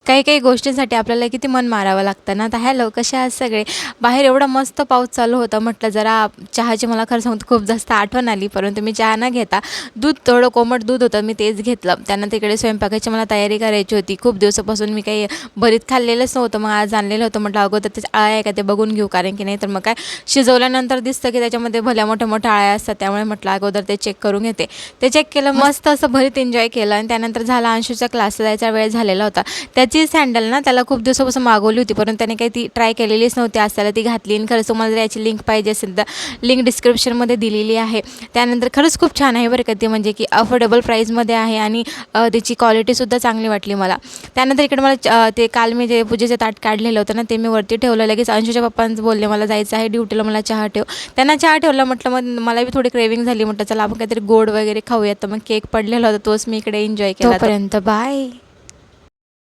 काही काही गोष्टींसाठी आपल्याला किती मन मारावं लागतं ना. तर हॅलो, कसे आहात सगळे? बाहेर एवढा मस्त पाऊस चालू होता, म्हटलं जरा चहाची मला खरं सांगू खूप जास्त आठवण आली. परंतु मी चहा न घेता दूध, थोडं कोमट दूध होतं, मी तेच घेतलं. त्यानंतर इकडे स्वयंपाकाची मला तयारी करायची होती. खूप दिवसापासून मी काही भरीत खाल्लेलंच नव्हतं. मग आज आणलेलं होतं. म्हटलं अगोदर त्याच्या अळ्या आहे का ते बघून घेऊ, कारण की नाही तर मग काय शिजवल्यानंतर दिसतं की त्याच्यामध्ये भल्या मोठ्या अळ्या असतात. त्यामुळे म्हटलं अगोदर ते चेक करून घेते. ते चेक केलं, मस्त असं भरीत एन्जॉय केलं. आणि त्यानंतर झाला अंशूच्या क्लासला जायचा वेळ झालेला होता. त्याची सँडल ना त्याला खूप दिवसापासून मागवली होती, परंतु त्याने काही ती ट्राय केलेलीच नव्हती. आज त्याला ती घातली. आणि खरंच तुम्हाला जर याची लिंक पाहिजे असेल तर लिंक डिस्क्रिप्शनमध्ये दिलेली आहे. त्यानंतर खरंच खूप छान आहे बरं का ती, म्हणजे की अफोर्डेबल प्राईजमध्ये आहे आणि त्याची क्वालिटीसुद्धा चांगली वाटली मला. त्यानंतर इकडे मला ते काल मी जे पूजेचं ताट काढलेलं होतं ना, ते मी वरती ठेवलं. लगेच अंशूच्या पप्पांचं बोलले मला जायचं आहे ड्युटीला, मला चहा ठेव. त्यांना चहा ठेवला. म्हटलं मग मला बी थोडी क्रेविंग झाली. म्हटलं चला आपण काहीतरी गोड वगैरे खाऊयात. तर मग केक पडलेला होता, तोच मी इकडे एन्जॉय केला. तोपर्यंत बाय.